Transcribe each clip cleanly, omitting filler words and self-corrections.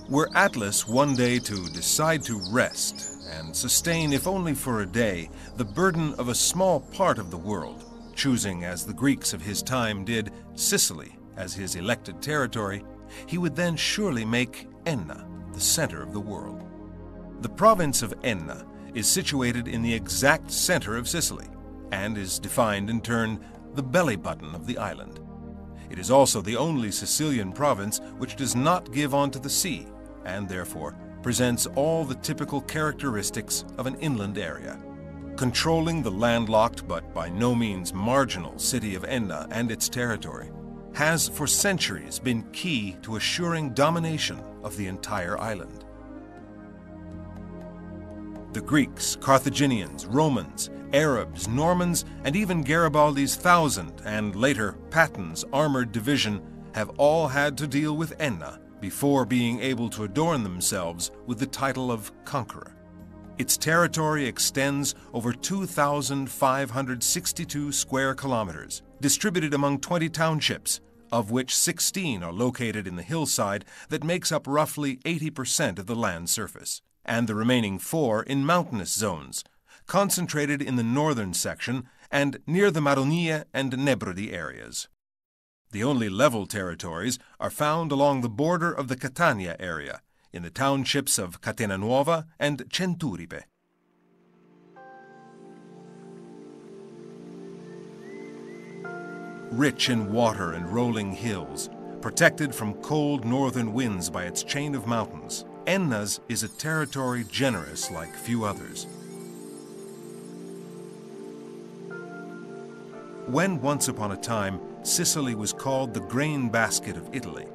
Were Atlas one day to decide to rest and sustain, if only for a day, the burden of a small part of the world, choosing, as the Greeks of his time did, Sicily as his elected territory, he would then surely make Enna the center of the world. The province of Enna is situated in the exact center of Sicily, and is defined in turn the belly button of the island. It is also the only Sicilian province which does not give onto the sea, and therefore presents all the typical characteristics of an inland area. Controlling the landlocked but by no means marginal city of Enna and its territory has for centuries been key to assuring domination of the entire island. The Greeks, Carthaginians, Romans, Arabs, Normans, and even Garibaldi's 1,000 and later Patton's armored division have all had to deal with Enna before being able to adorn themselves with the title of conqueror. Its territory extends over 2,562 square kilometers, distributed among 20 townships, of which 16 are located in the hillside that makes up roughly 80% of the land surface, and the remaining 4 in mountainous zones, concentrated in the northern section and near the Maronia and Nebrodi areas. The only level territories are found along the border of the Catania area, in the townships of Catena Nuova and Centuripe. Rich in water and rolling hills, protected from cold northern winds by its chain of mountains, Enna's is a territory generous like few others. When once upon a time Sicily was called the grain basket of Italy,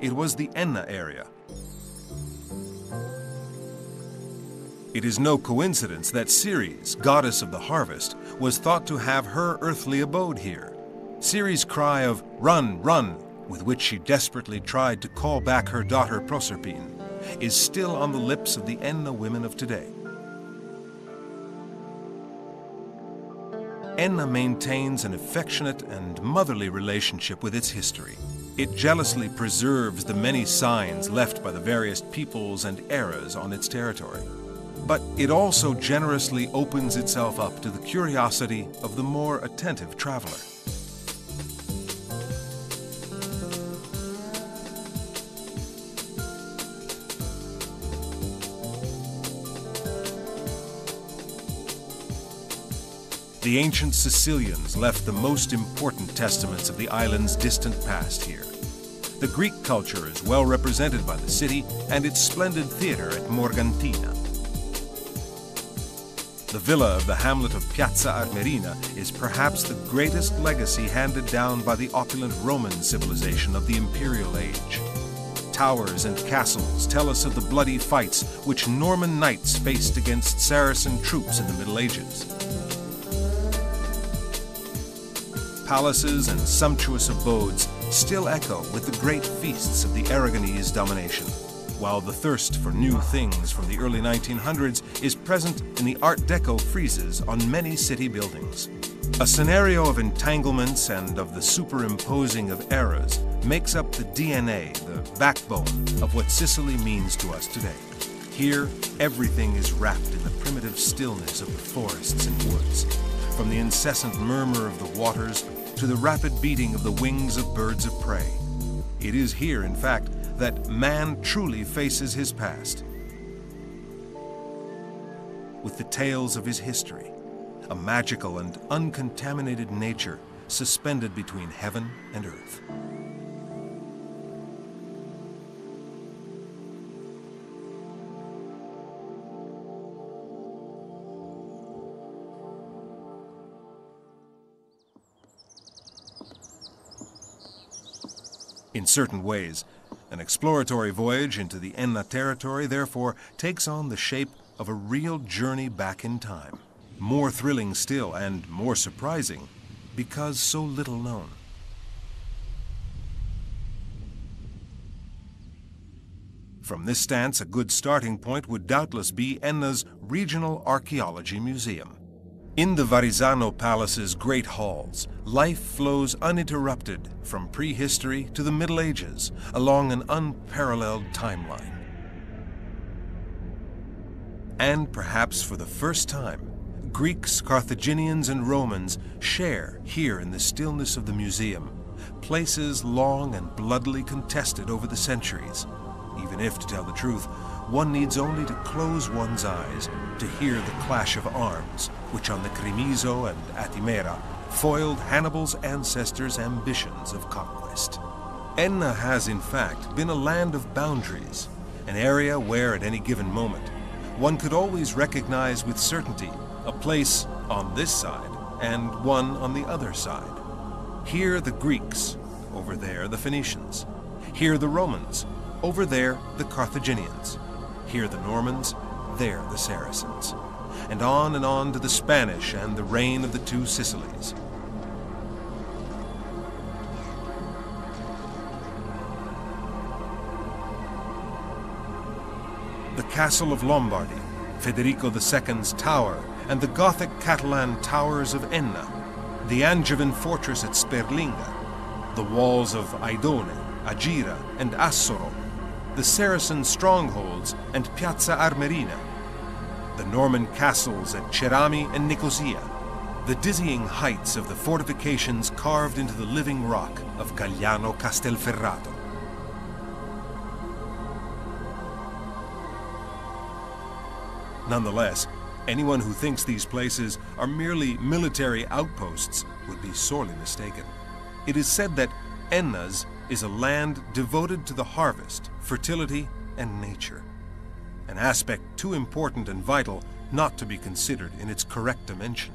it was the Enna area. It is no coincidence that Ceres, goddess of the harvest, was thought to have her earthly abode here. Ceres' cry of "Run, run," with which she desperately tried to call back her daughter Proserpine, is still on the lips of the Enna women of today. Enna maintains an affectionate and motherly relationship with its history. It jealously preserves the many signs left by the various peoples and eras on its territory. But it also generously opens itself up to the curiosity of the more attentive traveler. The ancient Sicilians left the most important testaments of the island's distant past here. The Greek culture is well represented by the city and its splendid theater at Morgantina. The villa of the hamlet of Piazza Armerina is perhaps the greatest legacy handed down by the opulent Roman civilization of the imperial age. Towers and castles tell us of the bloody fights which Norman knights faced against Saracen troops in the Middle Ages. Palaces and sumptuous abodes still echo with the great feasts of the Aragonese domination, while the thirst for new things from the early 1900s is present in the Art Deco friezes on many city buildings. A scenario of entanglements and of the superimposing of eras makes up the DNA, the backbone of what Sicily means to us today. Here, everything is wrapped in the primitive stillness of the forests and woods, from the incessant murmur of the waters to the rapid beating of the wings of birds of prey. It is here, in fact, that man truly faces his past, with the tales of his history, a magical and uncontaminated nature suspended between heaven and earth. In certain ways, an exploratory voyage into the Enna territory therefore takes on the shape of a real journey back in time. More thrilling still and more surprising because so little known. From this stance, a good starting point would doubtless be Enna's Regional Archaeology Museum. In the Varisano Palace's great halls, life flows uninterrupted from prehistory to the Middle Ages along an unparalleled timeline. And perhaps for the first time, Greeks, Carthaginians, and Romans share here in the stillness of the museum places long and bloodily contested over the centuries, even if, to tell the truth, one needs only to close one's eyes to hear the clash of arms, which on the Crimiso and Atimera foiled Hannibal's ancestors' ambitions of conquest. Enna has, in fact, been a land of boundaries, an area where, at any given moment, one could always recognize with certainty a place on this side and one on the other side. Here the Greeks, over there the Phoenicians. Here the Romans, over there the Carthaginians. Here the Normans, there the Saracens. And on to the Spanish and the reign of the two Sicilies. The Castle of Lombardy, Federico II's tower, and the Gothic Catalan towers of Enna, the Angevin fortress at Sperlinga, the walls of Aidone, Agira, and Assoro, the Saracen strongholds and Piazza Armerina, the Norman castles at Cerami and Nicosia, the dizzying heights of the fortifications carved into the living rock of Gagliano Castelferrato. Nonetheless, anyone who thinks these places are merely military outposts would be sorely mistaken. It is said that Enna's is a land devoted to the harvest, fertility, and nature, an aspect too important and vital not to be considered in its correct dimension.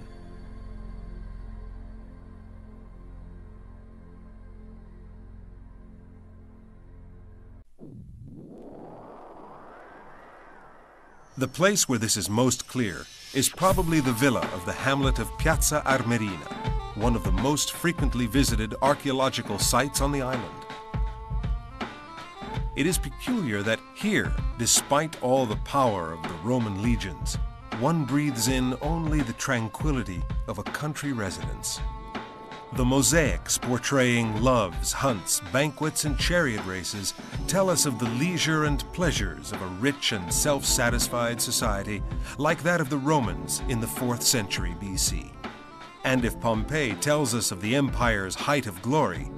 The place where this is most clear is probably the villa of the hamlet of Piazza Armerina, one of the most frequently visited archaeological sites on the island. It is peculiar that here, despite all the power of the Roman legions, one breathes in only the tranquility of a country residence. The mosaics portraying loves, hunts, banquets, and chariot races tell us of the leisure and pleasures of a rich and self-satisfied society like that of the Romans in the 4th century BC. And if Pompeii tells us of the empire's height of glory,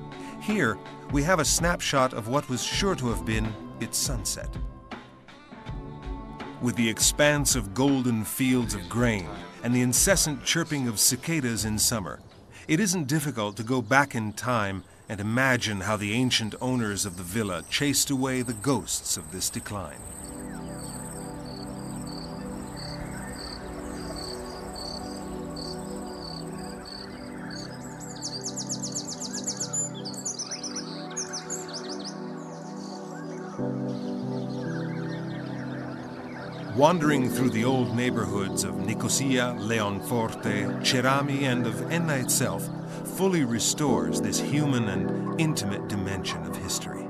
here we have a snapshot of what was sure to have been its sunset. With the expanse of golden fields of grain and the incessant chirping of cicadas in summer, it isn't difficult to go back in time and imagine how the ancient owners of the villa chased away the ghosts of this decline. Wandering through the old neighborhoods of Nicosia, Leonforte, Cerami, and of Enna itself fully restores this human and intimate dimension of history.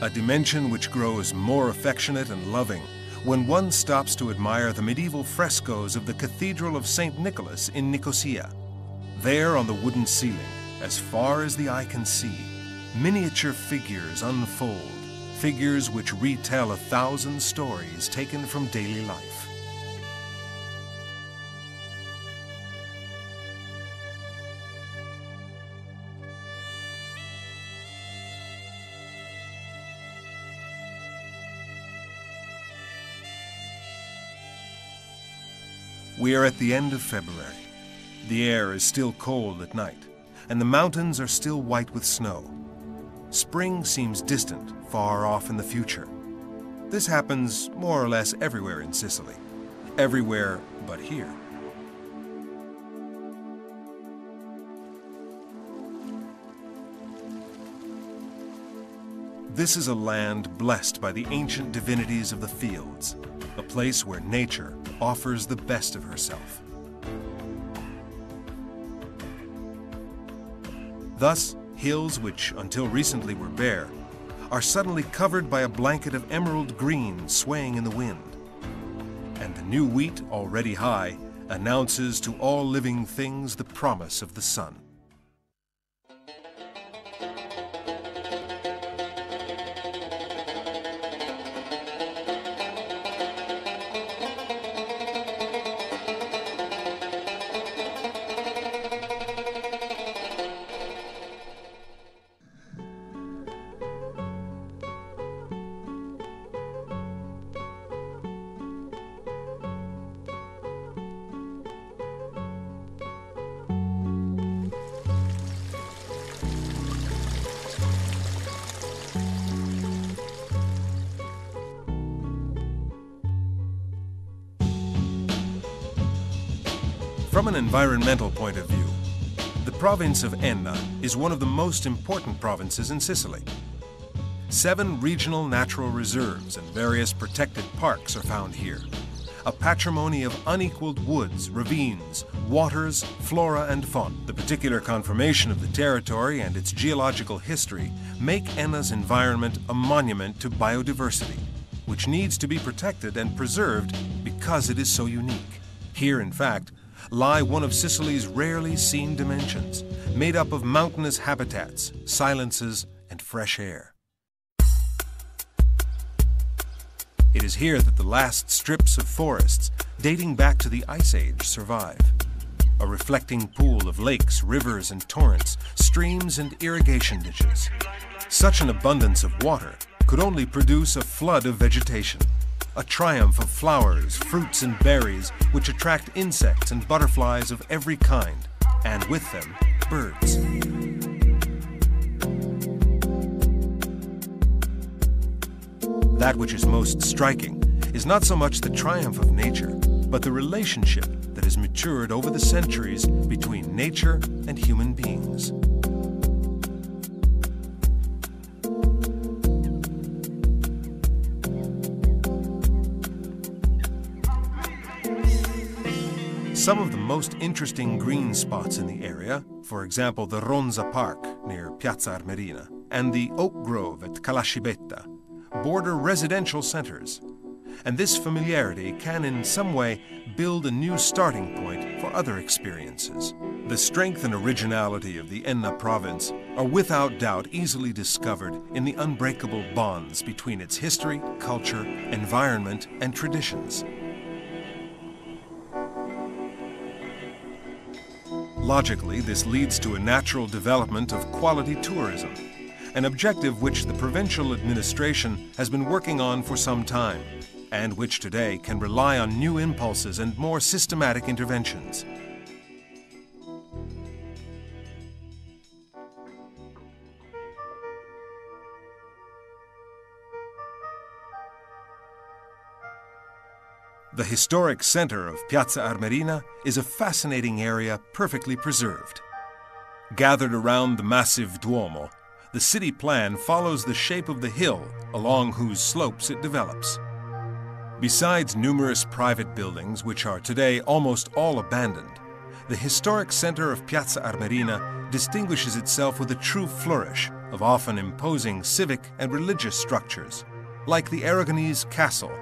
A dimension which grows more affectionate and loving when one stops to admire the medieval frescoes of the Cathedral of St. Nicholas in Nicosia. There on the wooden ceiling, as far as the eye can see, miniature figures unfold, figures which retell 1,000 stories taken from daily life. We are at the end of February. The air is still cold at night, and the mountains are still white with snow. Spring seems distant, far off in the future. This happens more or less everywhere in Sicily. Everywhere but here. This is a land blessed by the ancient divinities of the fields, a place where nature offers the best of herself. Thus, hills which until recently were bare are suddenly covered by a blanket of emerald green swaying in the wind. And the new wheat, already high, announces to all living things the promise of the sun. From an environmental point of view, the province of Enna is one of the most important provinces in Sicily. 7 regional natural reserves and various protected parks are found here. A patrimony of unequaled woods, ravines, waters, flora and fauna. The particular conformation of the territory and its geological history make Enna's environment a monument to biodiversity, which needs to be protected and preserved because it is so unique. Here, in fact, lie one of Sicily's rarely seen dimensions, made up of mountainous habitats, silences, and fresh air. It is here that the last strips of forests, dating back to the Ice Age, survive. A reflecting pool of lakes, rivers, and torrents, streams, and irrigation ditches. Such an abundance of water could only produce a flood of vegetation. A triumph of flowers, fruits, and berries which attract insects and butterflies of every kind, and with them, birds. That which is most striking is not so much the triumph of nature, but the relationship that has matured over the centuries between nature and human beings. Some of the most interesting green spots in the area, for example the Ronza Park near Piazza Armerina and the Oak Grove at Calascibetta, border residential centers. And this familiarity can in some way build a new starting point for other experiences. The strength and originality of the Enna province are without doubt easily discovered in the unbreakable bonds between its history, culture, environment, and traditions. Logically, this leads to a natural development of quality tourism, an objective which the provincial administration has been working on for some time, and which today can rely on new impulses and more systematic interventions. The historic center of Piazza Armerina is a fascinating area perfectly preserved. Gathered around the massive Duomo, the city plan follows the shape of the hill along whose slopes it develops. Besides numerous private buildings, which are today almost all abandoned, the historic center of Piazza Armerina distinguishes itself with a true flourish of often imposing civic and religious structures, like the Aragonese Castle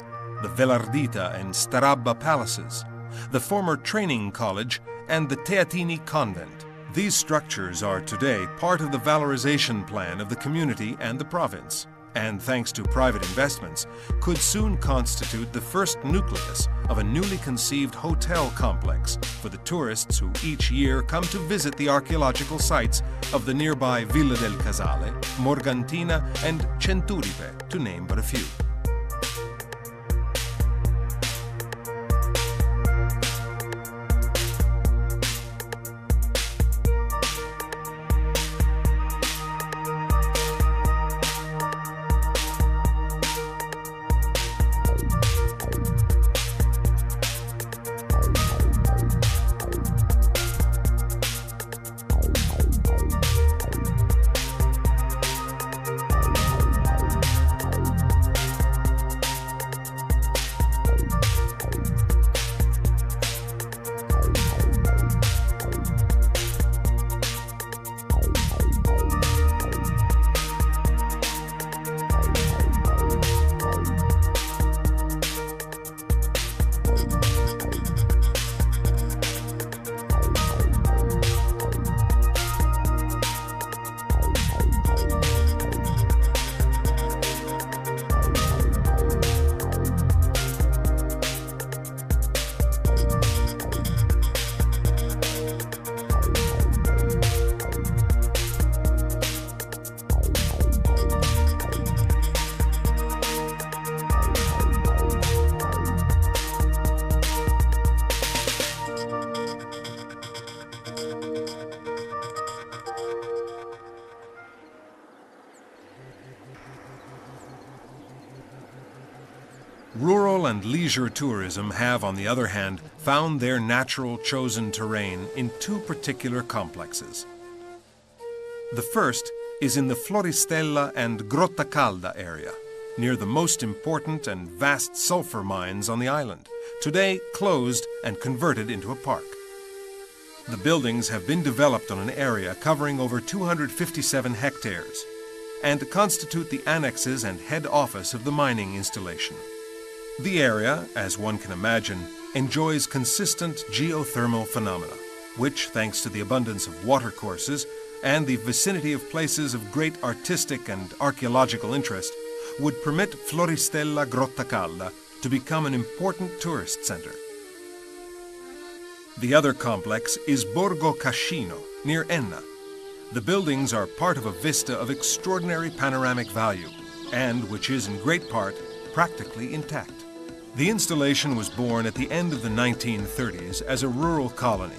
the Velardita and Starabba palaces, the former training college, and the Teatini convent. These structures are today part of the valorization plan of the community and the province, and thanks to private investments, could soon constitute the first nucleus of a newly conceived hotel complex for the tourists who each year come to visit the archaeological sites of the nearby Villa del Casale, Morgantina, and Centuripe, to name but a few. Rural and leisure tourism have, on the other hand, found their natural chosen terrain in two particular complexes. The first is in the Floristella and Grotta Calda area, near the most important and vast sulfur mines on the island, today closed and converted into a park. The buildings have been developed on an area covering over 257 hectares and constitute the annexes and head office of the mining installation. The area, as one can imagine, enjoys consistent geothermal phenomena, which, thanks to the abundance of watercourses and the vicinity of places of great artistic and archaeological interest, would permit Floristella Grotta Calda to become an important tourist center. The other complex is Borgo Cascino, near Enna. The buildings are part of a vista of extraordinary panoramic value, and which is in great part practically intact. The installation was born at the end of the 1930s as a rural colony,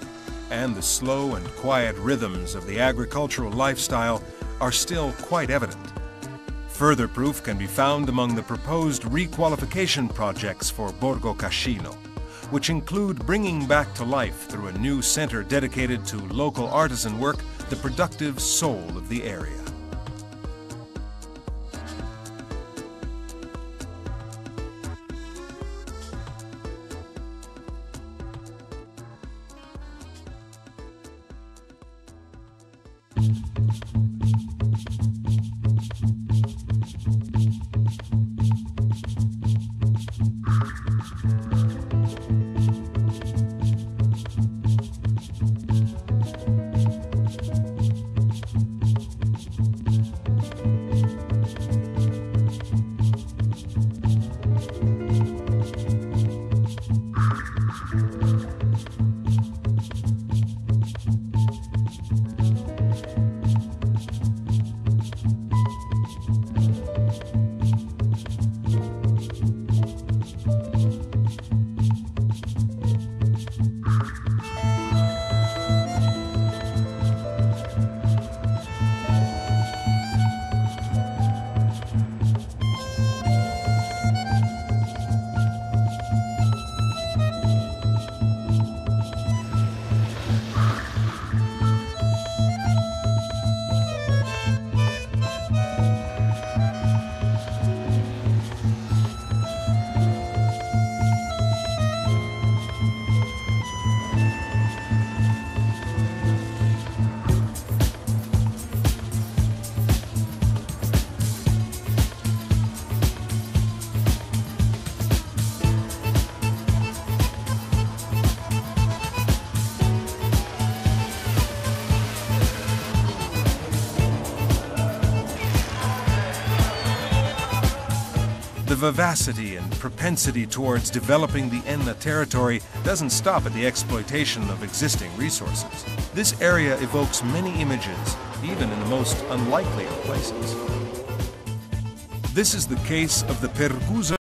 and the slow and quiet rhythms of the agricultural lifestyle are still quite evident. Further proof can be found among the proposed requalification projects for Borgo Cascino, which include bringing back to life through a new center dedicated to local artisan work the productive soul of the area. vivacity and propensity towards developing the Enna territory doesn't stop at the exploitation of existing resources. This area evokes many images, even in the most unlikely of places. This is the case of the Pergusa